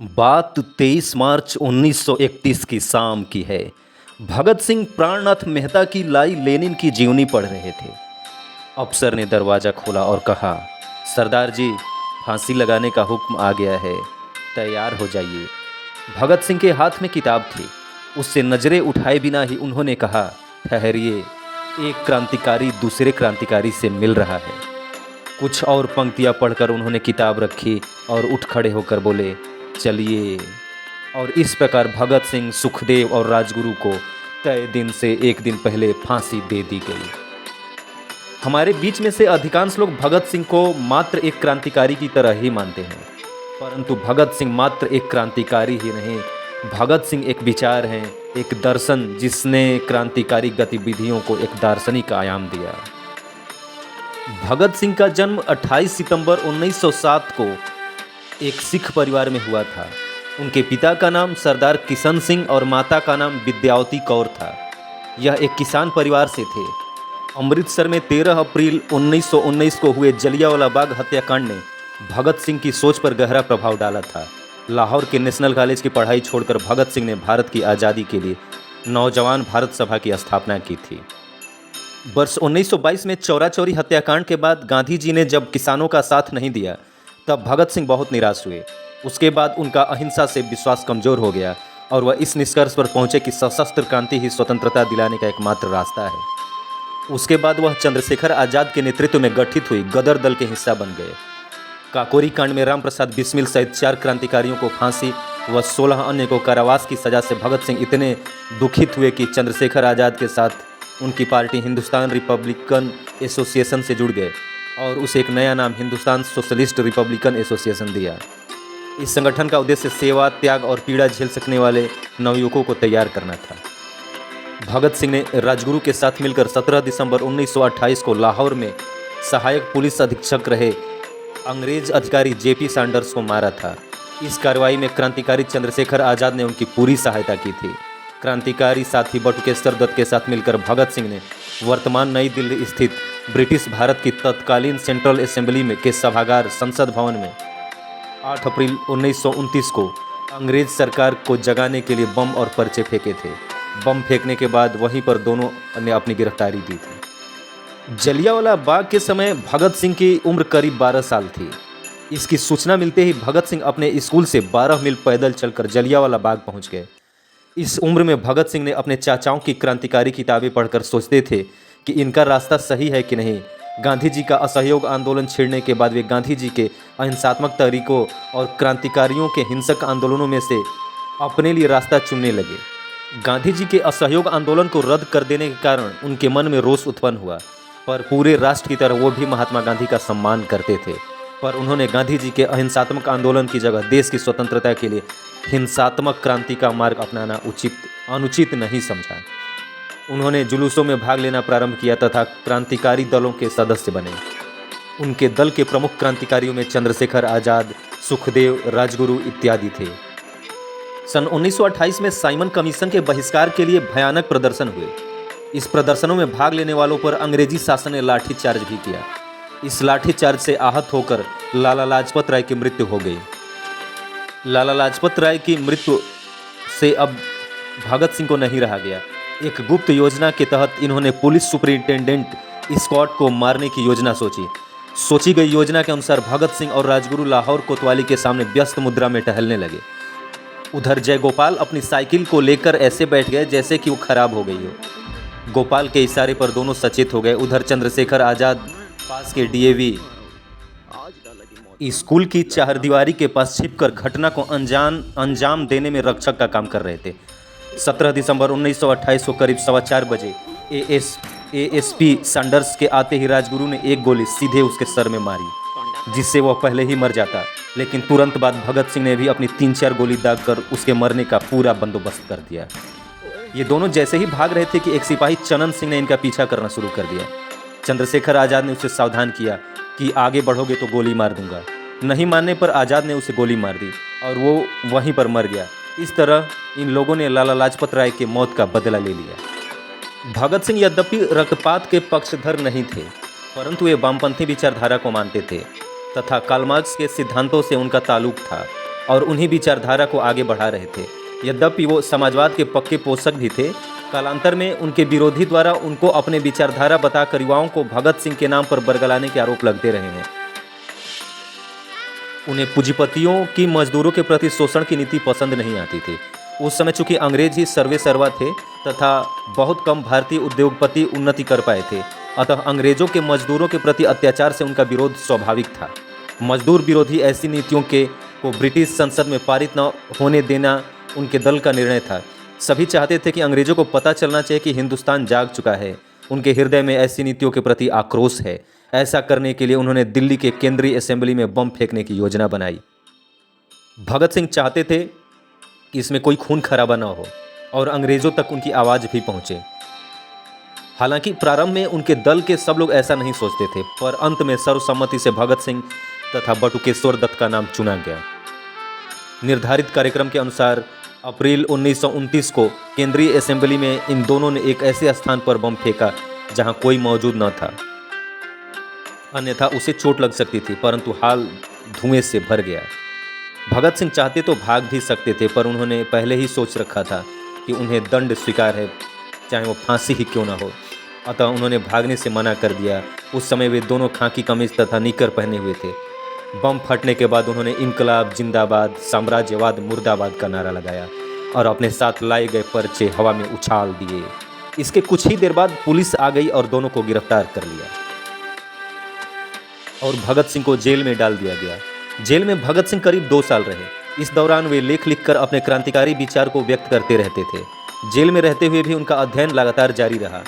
बात 23 मार्च 1931 की शाम की है। भगत सिंह प्राणनाथ मेहता की लाई लेनिन की जीवनी पढ़ रहे थे। अफसर ने दरवाज़ा खोला और कहा, सरदार जी, फांसी लगाने का हुक्म आ गया है, तैयार हो जाइए। भगत सिंह के हाथ में किताब थी। उससे नजरें उठाए बिना ही उन्होंने कहा, ठहरिए, एक क्रांतिकारी दूसरे क्रांतिकारी से मिल रहा है। कुछ और पंक्तियां पढ़कर उन्होंने किताब रखी और उठ खड़े होकर बोले, चलिए। और इस प्रकार भगत सिंह, सुखदेव और राजगुरु को तय दिन से एक दिन पहले फांसी दे दी गई। हमारे बीच में से अधिकांश लोग भगत सिंह को मात्र एक क्रांतिकारी की तरह ही मानते हैं, परंतु भगत सिंह मात्र एक क्रांतिकारी ही नहीं, भगत सिंह एक विचार हैं, एक दर्शन जिसने क्रांतिकारी गतिविधियों को एक दार्शनिक आयाम दिया। भगत सिंह का जन्म 28 सितंबर 1907 को एक सिख परिवार में हुआ था। उनके पिता का नाम सरदार किशन सिंह और माता का नाम विद्यावती कौर था। यह एक किसान परिवार से थे। अमृतसर में 13 अप्रैल 1919 को हुए जलियांवाला बाग हत्याकांड ने भगत सिंह की सोच पर गहरा प्रभाव डाला था। लाहौर के नेशनल कॉलेज की पढ़ाई छोड़कर भगत सिंह ने भारत की आज़ादी के लिए नौजवान भारत सभा की स्थापना की थी। वर्ष 1922 में चौरा चौरी हत्याकांड के बाद गांधी जी ने जब किसानों का साथ नहीं दिया, तब भगत सिंह बहुत निराश हुए। उसके बाद उनका अहिंसा से विश्वास कमजोर हो गया और वह इस निष्कर्ष पर पहुंचे कि सशस्त्र क्रांति ही स्वतंत्रता दिलाने का एकमात्र रास्ता है। उसके बाद वह चंद्रशेखर आज़ाद के नेतृत्व में गठित हुई गदर दल के हिस्सा बन गए। काकोरी कांड में राम प्रसाद बिस्मिल सहित 4 क्रांतिकारियों को फांसी व 16 अन्य को कारावास की सजा से भगत सिंह इतने दुखित हुए कि चंद्रशेखर आज़ाद के साथ उनकी पार्टी हिंदुस्तान रिपब्लिकन एसोसिएशन से जुड़ गए और उसे एक नया नाम हिंदुस्तान सोशलिस्ट रिपब्लिकन एसोसिएशन दिया। इस संगठन का उद्देश्य सेवा, त्याग और पीड़ा झेल सकने वाले नवयुवकों को तैयार करना था। भगत सिंह ने राजगुरु के साथ मिलकर 17 दिसंबर 1928 को लाहौर में सहायक पुलिस अधीक्षक रहे अंग्रेज अधिकारी जेपी सैंडर्स को मारा था। इस कार्रवाई में क्रांतिकारी चंद्रशेखर आज़ाद ने उनकी पूरी सहायता की थी। क्रांतिकारी साथी बटुकेश्वर दत्त के साथ मिलकर भगत सिंह ने वर्तमान नई दिल्ली स्थित ब्रिटिश भारत की तत्कालीन सेंट्रल असेंबली में के सभागार संसद भवन में 8 अप्रैल 1929 को अंग्रेज सरकार को जगाने के लिए बम और पर्चे फेंके थे। बम फेंकने के बाद वहीं पर दोनों ने अपनी गिरफ्तारी दी थी। जलियांवाला बाग के समय भगत सिंह की उम्र करीब 12 साल थी। इसकी सूचना मिलते ही भगत सिंह अपने स्कूल से 12 मील पैदल चलकर जलियांवाला बाग पहुंच गए। इस उम्र में भगत सिंह ने अपने चाचाओं की क्रांतिकारी किताबें पढ़कर सोचते थे कि इनका रास्ता सही है कि नहीं। गांधी जी का असहयोग आंदोलन छेड़ने के बाद वे गांधी जी के अहिंसात्मक तरीकों और क्रांतिकारियों के हिंसक आंदोलनों में से अपने लिए रास्ता चुनने लगे। गांधी जी के असहयोग आंदोलन को रद्द कर देने के कारण उनके मन में रोष उत्पन्न हुआ, पर पूरे राष्ट्र की तरह वो भी महात्मा गांधी का सम्मान करते थे। पर उन्होंने गांधी जी के अहिंसात्मक आंदोलन की जगह देश की स्वतंत्रता के लिए हिंसात्मक क्रांति का मार्ग अपनाना अनुचित नहीं समझा। उन्होंने जुलूसों में भाग लेना प्रारंभ किया तथा क्रांतिकारी दलों के सदस्य बने। उनके दल के प्रमुख क्रांतिकारियों में चंद्रशेखर आज़ाद, सुखदेव, राजगुरु इत्यादि थे। सन 1928 में साइमन कमीशन के बहिष्कार के लिए भयानक प्रदर्शन हुए। इस प्रदर्शनों में भाग लेने वालों पर अंग्रेजी शासन ने लाठीचार्ज भी किया। इस लाठीचार्ज से आहत होकर लाला लाजपत राय की मृत्यु हो गई। लाला लाजपत राय की मृत्यु से अब भगत सिंह को नहीं रहा गया। एक गुप्त योजना के तहत इन्होंने पुलिस सुपरिंटेंडेंट स्कॉट को मारने की योजना सोची गई योजना के अनुसार भगत सिंह और राजगुरु लाहौर कोतवाली के सामने व्यस्त मुद्रा में टहलने लगे। उधर जयगोपाल अपनी साइकिल को लेकर ऐसे बैठ गए जैसे कि वो खराब हो गई हो। गोपाल के इशारे पर दोनों सचेत हो गए। उधर चंद्रशेखर आज़ाद पास के डीएवी स्कूल की चारदीवारी के पास छिपकर घटना को अंजाम देने में रक्षक का काम कर रहे थे। 17 दिसंबर 1928 को करीब 4:15 बजे एएसपी सैंडर्स के आते ही राजगुरु ने एक गोली सीधे उसके सर में मारी, जिससे वह पहले ही मर जाता। लेकिन तुरंत बाद भगत सिंह ने भी अपनी 3-4 गोली दागकर उसके मरने का पूरा बंदोबस्त कर दिया। ये दोनों जैसे ही भाग रहे थे कि एक सिपाही चनन सिंह ने इनका पीछा करना शुरू कर दिया। चंद्रशेखर आज़ाद ने उसे सावधान किया कि आगे बढ़ोगे तो गोली मार दूंगा। नहीं मानने पर आज़ाद ने उसे गोली मार दी और वो वहीं पर मर गया। इस तरह इन लोगों ने लाला लाजपत राय के मौत का बदला ले लिया। भगत सिंह यद्यपि रक्तपात के पक्षधर नहीं थे, परंतु वे वामपंथी विचारधारा को मानते थे तथा कार्ल मार्क्स के सिद्धांतों से उनका ताल्लुक था। और उन्हीं विचारधारा को आगे बढ़ा रहे थे। यद्यपि वो समाजवाद के पक्के पोषक भी थे, कालांतर में उनके विरोधी द्वारा उनको अपने विचारधारा बताकर युवाओं को भगत सिंह के नाम पर बरगलाने के आरोप लगते रहे हैं। उन्हें पूंजीपतियों की मजदूरों के प्रति शोषण की नीति पसंद नहीं आती थी। उस समय चूंकि अंग्रेज ही सर्वे सर्वा थे तथा बहुत कम भारतीय उद्योगपति उन्नति कर पाए थे, अतः अंग्रेजों के मजदूरों के प्रति अत्याचार से उनका विरोध स्वाभाविक था। मजदूर विरोधी ऐसी नीतियों को ब्रिटिश संसद में पारित न होने देना उनके दल का निर्णय था। सभी चाहते थे कि अंग्रेजों को पता चलना चाहिए कि हिंदुस्तान जाग चुका है, उनके हृदय में ऐसी नीतियों के प्रति आक्रोश है। ऐसा करने के लिए उन्होंने दिल्ली के केंद्रीय असेंबली में बम फेंकने की योजना बनाई। भगत सिंह चाहते थे कि इसमें कोई खून खराबा न हो और अंग्रेजों तक उनकी आवाज़ भी पहुंचे। हालांकि प्रारंभ में उनके दल के सब लोग ऐसा नहीं सोचते थे, पर अंत में सर्वसम्मति से भगत सिंह तथा बटुकेश्वर दत्त का नाम चुना गया। निर्धारित कार्यक्रम के अनुसार अप्रैल 1929 को केंद्रीय असेंबली में इन दोनों ने एक ऐसे स्थान पर बम फेंका जहां कोई मौजूद न था, अन्यथा उसे चोट लग सकती थी, परंतु हाल धुएं से भर गया। भगत सिंह चाहते तो भाग भी सकते थे, पर उन्होंने पहले ही सोच रखा था कि उन्हें दंड स्वीकार है, चाहे वो फांसी ही क्यों ना हो। अतः उन्होंने भागने से मना कर दिया। उस समय वे दोनों खाकी कमीज तथा निकर पहने हुए थे। बम फटने के बाद उन्होंने इनकलाब जिंदाबाद, साम्राज्यवाद मुर्दाबाद का नारा लगाया और अपने साथ लाए गए पर्चे हवा में उछाल दिए। इसके कुछ ही देर बाद पुलिस आ गई और दोनों को गिरफ्तार कर लिया और भगत सिंह को जेल में डाल दिया गया। जेल में भगत सिंह करीब 2 साल रहे। इस दौरान वे लेख लिखकर अपने क्रांतिकारी विचार को व्यक्त करते रहते थे। जेल में रहते हुए भी उनका अध्ययन लगातार जारी रहा।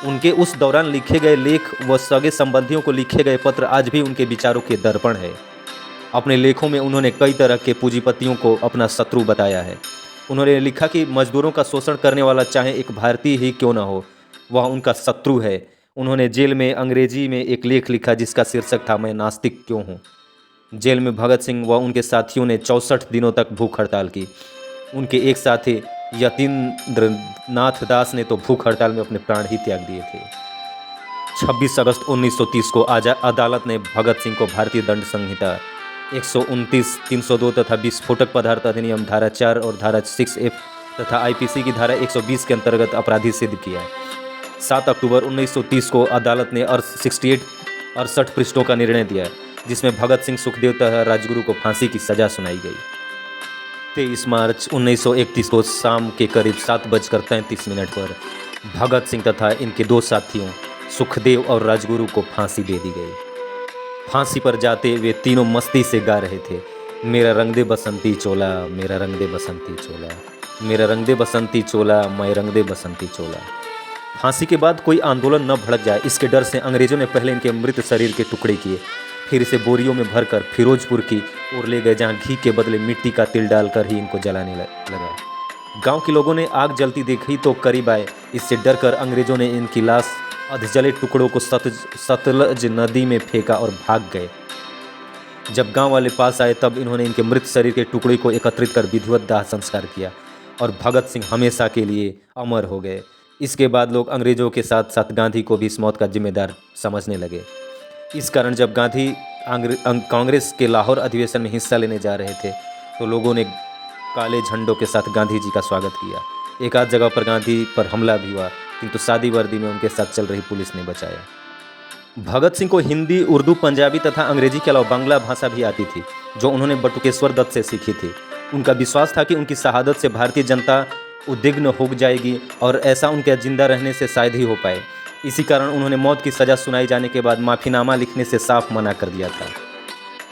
उनके उस दौरान लिखे गए लेख व सगे संबंधियों को लिखे गए पत्र आज भी उनके विचारों के दर्पण है। अपने लेखों में उन्होंने कई तरह के पूंजीपतियों को अपना शत्रु बताया है। उन्होंने लिखा कि मजदूरों का शोषण करने वाला चाहे एक भारतीय ही क्यों न हो, वह उनका शत्रु है। उन्होंने जेल में अंग्रेजी में एक लेख लिखा जिसका शीर्षक था मैं नास्तिक क्यों हूँ। जेल में भगत सिंह व उनके साथियों ने 64 दिनों तक भूख हड़ताल की। उनके एक साथी यतीन्द्र नाथ दास ने तो भूख हड़ताल में अपने प्राण ही त्याग दिए थे। 26 अगस्त 1930 को अदालत ने भगत सिंह को भारतीय दंड संहिता 129, 302 तथा विस्फोटक पदार्थ अधिनियम धारा 4 और धारा 6F तथा आईपीसी की धारा 120 के अंतर्गत अपराधी सिद्ध किया। 7 अक्टूबर 1930 को अदालत ने 68 पृष्ठों का निर्णय दिया, जिसमें भगत सिंह, सुखदेव तथा राजगुरु को फांसी की सजा सुनाई गई। 23 मार्च 1931 को शाम के करीब 7:33 पर भगत सिंह तथा इनके 2 साथियों सुखदेव और राजगुरु को फांसी दे दी गई। फांसी पर जाते वे तीनों मस्ती से गा रहे थे, मेरा रंग दे बसंती चोला, मेरा रंग दे बसंती चोला, मेरा रंग दे बसंती चोला, मैं रंग दे बसंती चोला। फांसी के बाद कोई आंदोलन न भड़क जाए, इसके डर से अंग्रेजों ने पहले इनके मृत शरीर के टुकड़े किए, फिर इसे बोरियों में भरकर फिरोजपुर की ओर ले गए, जहाँ घी के बदले मिट्टी का तिल डालकर ही इनको जलाने लगा। गांव के लोगों ने आग जलती देखी तो करीब आए। इससे डरकर अंग्रेजों ने इनकी लाश अधजले टुकड़ों को सतलज नदी में फेंका और भाग गए। जब गांव वाले पास आए तब इन्होंने इनके मृत शरीर के टुकड़े को एकत्रित कर विधिवत दाह संस्कार किया और भगत सिंह हमेशा के लिए अमर हो गए। इसके बाद लोग अंग्रेजों के साथ साथ गांधी को भी इस मौत का जिम्मेदार समझने लगे। इस कारण जब गांधी कांग्रेस के लाहौर अधिवेशन में हिस्सा लेने जा रहे थे तो लोगों ने काले झंडों के साथ गांधी जी का स्वागत किया। एक आध जगह पर गांधी पर हमला भी हुआ, किंतु सादी वर्दी में उनके साथ चल रही पुलिस ने बचाया। भगत सिंह को हिंदी, उर्दू, पंजाबी तथा अंग्रेजी के अलावा बांग्ला भाषा भी आती थी, जो उन्होंने बटुकेश्वर दत्त से सीखी थी। उनका विश्वास था कि उनकी शहादत से भारतीय जनता उद्विग्न हो जाएगी और ऐसा उनके जिंदा रहने से शायद ही हो पाए। इसी कारण उन्होंने मौत की सज़ा सुनाई जाने के बाद माफ़ीनामा लिखने से साफ मना कर दिया था।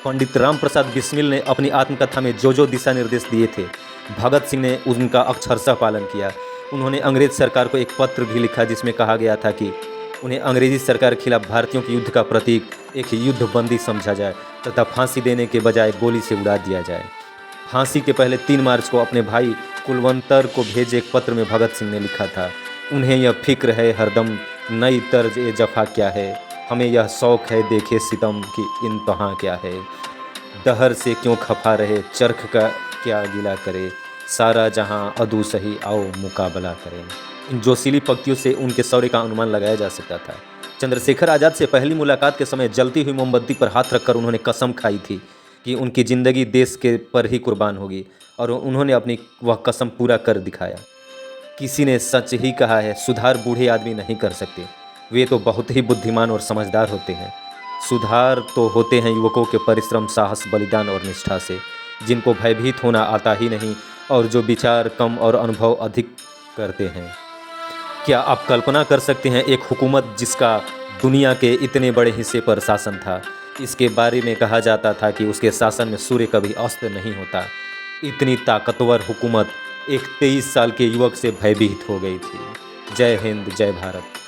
पंडित राम प्रसाद बिस्मिल ने अपनी आत्मकथा में जो दिशा निर्देश दिए थे, भगत सिंह ने उनका अक्षरशः पालन किया। उन्होंने अंग्रेज सरकार को एक पत्र भी लिखा जिसमें कहा गया था कि उन्हें अंग्रेजी सरकार के खिलाफ भारतीयों के युद्ध का प्रतीक एक युद्धबंदी समझा जाए तथा फांसी देने के बजाय गोली से उड़ा दिया जाए। फांसी के पहले 3 मार्च को अपने भाई कुलवंतर को भेजे एक पत्र में भगत सिंह ने लिखा था, उन्हें यह फिक्र है हरदम नई तर्ज ए जफ़ा क्या है, हमें यह शौक़ है देखे सितम की इंतहा क्या है, दहर से क्यों खफा रहे चरख का क्या गिला करे, सारा जहां अदू सही आओ मुकाबला करें। इन जोशीली पंक्तियों से उनके शौर्य का अनुमान लगाया जा सकता था। चंद्रशेखर आज़ाद से पहली मुलाकात के समय जलती हुई मोमबत्ती पर हाथ रखकर उन्होंने कसम खाई थी कि उनकी ज़िंदगी देश के पर ही कुर्बान होगी और उन्होंने अपनी वह कसम पूरा कर दिखाया। किसी ने सच ही कहा है, सुधार बूढ़े आदमी नहीं कर सकते, वे तो बहुत ही बुद्धिमान और समझदार होते हैं। सुधार तो होते हैं युवकों के परिश्रम, साहस, बलिदान और निष्ठा से, जिनको भयभीत होना आता ही नहीं और जो विचार कम और अनुभव अधिक करते हैं। क्या आप कल्पना कर सकते हैं एक हुकूमत जिसका दुनिया के इतने बड़े हिस्से पर शासन था, इसके बारे में कहा जाता था कि उसके शासन में सूर्य कभी अस्त नहीं होता। इतनी ताकतवर हुकूमत एक 23 साल के युवक से भयभीत हो गई थी। जय हिंद, जय भारत।